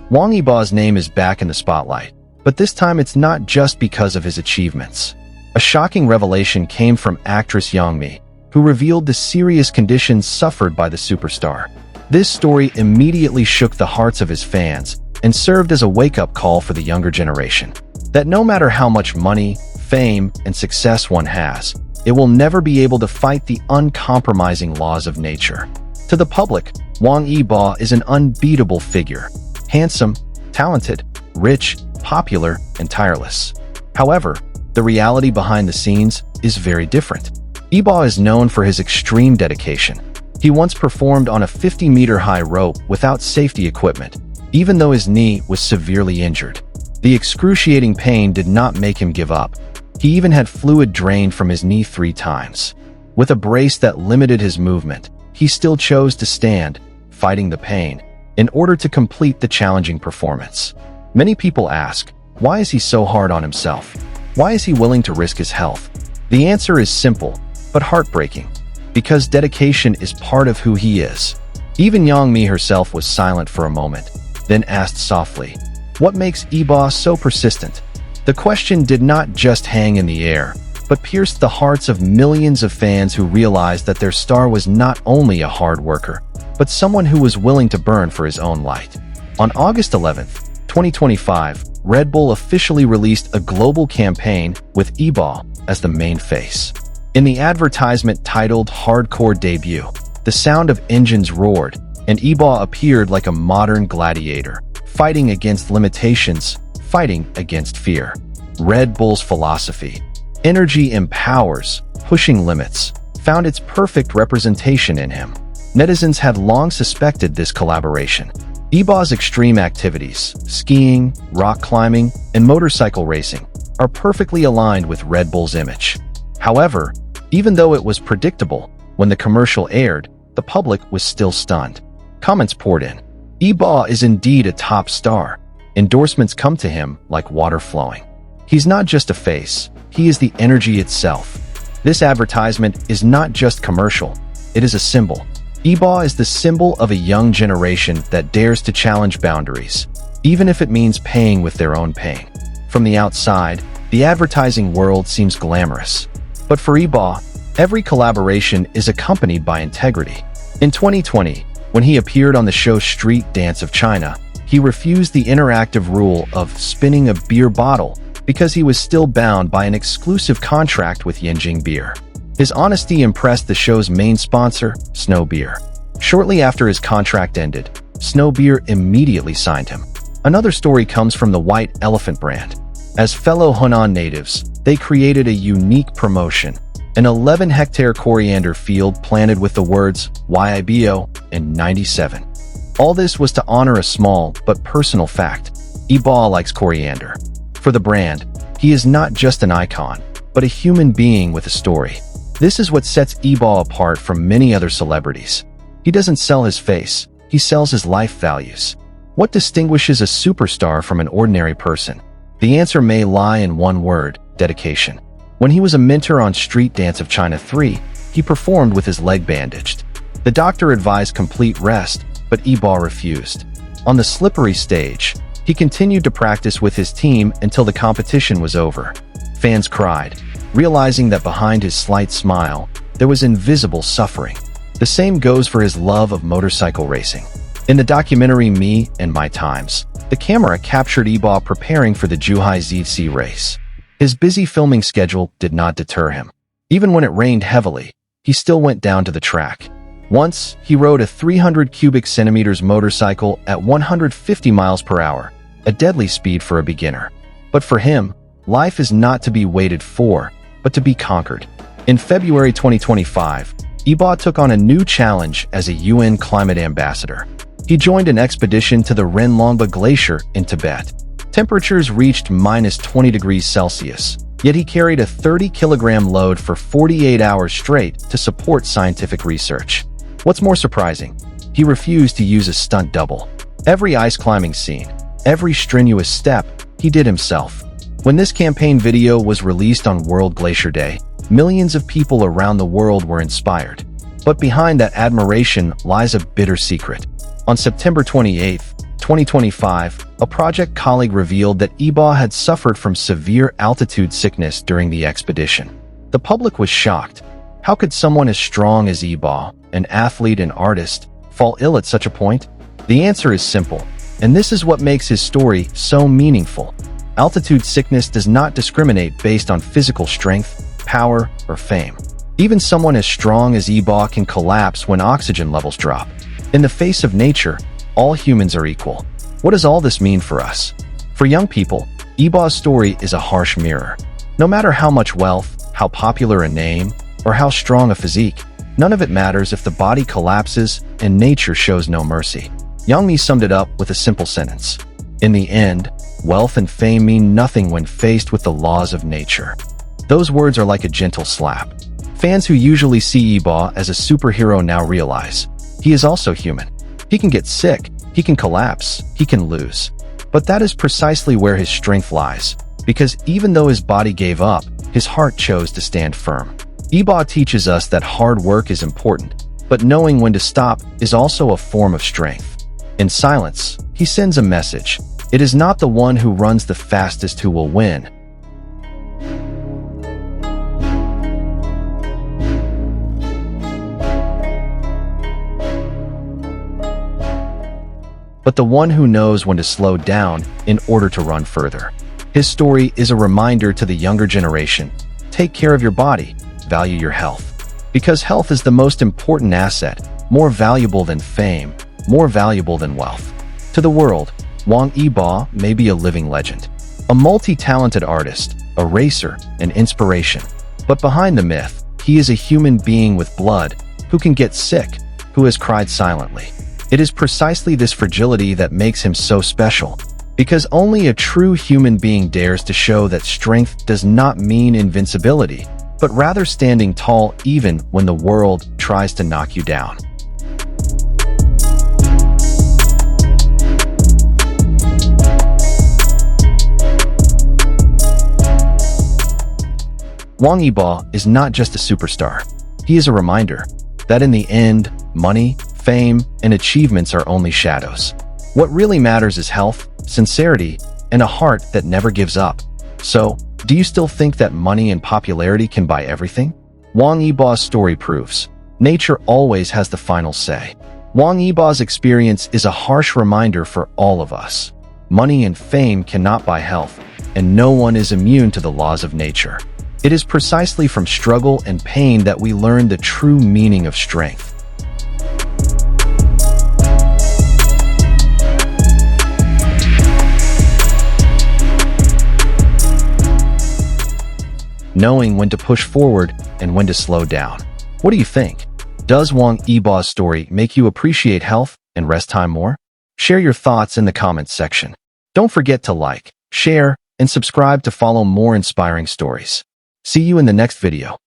Wang Yibo's name is back in the spotlight, but this time it's not just because of his achievements. A shocking revelation came from actress Yang Mi, who revealed the serious conditions suffered by the superstar. This story immediately shook the hearts of his fans and served as a wake-up call for the younger generation. That no matter how much money, fame, and success one has, it will never be able to fight the uncompromising laws of nature. To the public, Wang Yibo is an unbeatable figure. Handsome, talented, rich, popular, and tireless. However, the reality behind the scenes is very different. Yibo is known for his extreme dedication. He once performed on a 50-meter-high rope without safety equipment, even though his knee was severely injured. The excruciating pain did not make him give up. He even had fluid drained from his knee 3 times. With a brace that limited his movement, he still chose to stand, fighting the pain, in order to complete the challenging performance. Many people ask, why is he so hard on himself? Why is he willing to risk his health? The answer is simple, but heartbreaking. Because dedication is part of who he is. Even Yang Mi herself was silent for a moment, then asked softly, what makes Yibo so persistent? The question did not just hang in the air, but pierced the hearts of millions of fans who realized that their star was not only a hard worker, but someone who was willing to burn for his own light. On August 11, 2025, Red Bull officially released a global campaign with Yibo as the main face. In the advertisement titled Hardcore Debut, the sound of engines roared, and Yibo appeared like a modern gladiator, fighting against limitations, fighting against fear. Red Bull's philosophy, energy empowers, pushing limits, found its perfect representation in him. Netizens had long suspected this collaboration. Yibo's extreme activities, skiing, rock climbing, and motorcycle racing, are perfectly aligned with Red Bull's image. However, even though it was predictable, when the commercial aired, the public was still stunned. Comments poured in. Yibo is indeed a top star. Endorsements come to him like water flowing. He's not just a face, he is the energy itself. This advertisement is not just commercial, it is a symbol. Yibo is the symbol of a young generation that dares to challenge boundaries, even if it means paying with their own pain. From the outside, the advertising world seems glamorous. But for Yibo, every collaboration is accompanied by integrity. In 2020, when he appeared on the show Street Dance of China, he refused the interactive rule of spinning a beer bottle because he was still bound by an exclusive contract with Yanjing Beer. His honesty impressed the show's main sponsor, Snow Beer. Shortly after his contract ended, Snow Beer immediately signed him. Another story comes from the White Elephant brand. As fellow Hunan natives, they created a unique promotion, an 11-hectare coriander field planted with the words Wang Yibo in 97. All this was to honor a small but personal fact. Yibo likes coriander. For the brand, he is not just an icon, but a human being with a story. This is what sets Yibo apart from many other celebrities. He doesn't sell his face, he sells his life values. What distinguishes a superstar from an ordinary person? The answer may lie in one word: dedication. When he was a mentor on Street Dance of China 3, he performed with his leg bandaged. The doctor advised complete rest, but Yibo refused. On the slippery stage, he continued to practice with his team until the competition was over. Fans cried, realizing that behind his slight smile, there was invisible suffering. The same goes for his love of motorcycle racing. In the documentary Me and My Times, the camera captured Yibo preparing for the Zhuhai ZC race. His busy filming schedule did not deter him. Even when it rained heavily, he still went down to the track. Once, he rode a 300 cubic centimeters motorcycle at 150 miles per hour, a deadly speed for a beginner. But for him, life is not to be waited for, but to be conquered. In February 2025, Yibo took on a new challenge as a UN climate ambassador. He joined an expedition to the Renlongba Glacier in Tibet. Temperatures reached -20 degrees Celsius, yet he carried a 30-kilogram load for 48 hours straight to support scientific research. What's more surprising, he refused to use a stunt double. Every ice climbing scene, every strenuous step, he did himself. When this campaign video was released on World Glacier Day, millions of people around the world were inspired. But behind that admiration lies a bitter secret. On September 28, 2025, a project colleague revealed that Yibo had suffered from severe altitude sickness during the expedition. The public was shocked. How could someone as strong as Yibo, an athlete and artist, fall ill at such a point? The answer is simple, and this is what makes his story so meaningful. Altitude sickness does not discriminate based on physical strength, power, or fame. Even someone as strong as Yibo can collapse when oxygen levels drop. In the face of nature, all humans are equal. What does all this mean for us? For young people, Yibo's story is a harsh mirror. No matter how much wealth, how popular a name, or how strong a physique, none of it matters if the body collapses and nature shows no mercy. Yang Mi summed it up with a simple sentence. In the end, wealth and fame mean nothing when faced with the laws of nature. Those words are like a gentle slap. Fans who usually see Yibo as a superhero now realize he is also human. He can get sick, he can collapse, he can lose. But that is precisely where his strength lies, because even though his body gave up, his heart chose to stand firm. Yibo teaches us that hard work is important, but knowing when to stop is also a form of strength. In silence, he sends a message. It is not the one who runs the fastest who will win, but the one who knows when to slow down in order to run further. His story is a reminder to the younger generation. Take care of your body, value your health. Because health is the most important asset, more valuable than fame, more valuable than wealth. To the world, Wang Yibo may be a living legend, a multi-talented artist, a racer, an inspiration. But behind the myth, he is a human being with blood, who can get sick, who has cried silently. It is precisely this fragility that makes him so special, because only a true human being dares to show that strength does not mean invincibility, but rather standing tall even when the world tries to knock you down. Wang Yibo is not just a superstar. He is a reminder that in the end, money, fame, and achievements are only shadows. What really matters is health, sincerity, and a heart that never gives up. So, do you still think that money and popularity can buy everything? Wang Yibo's story proves nature always has the final say. Wang Yibo's experience is a harsh reminder for all of us. Money and fame cannot buy health, and no one is immune to the laws of nature. It is precisely from struggle and pain that we learn the true meaning of strength. Knowing when to push forward and when to slow down. What do you think? Does Wang Yibo's story make you appreciate health and rest time more? Share your thoughts in the comments section. Don't forget to like, share, and subscribe to follow more inspiring stories. See you in the next video.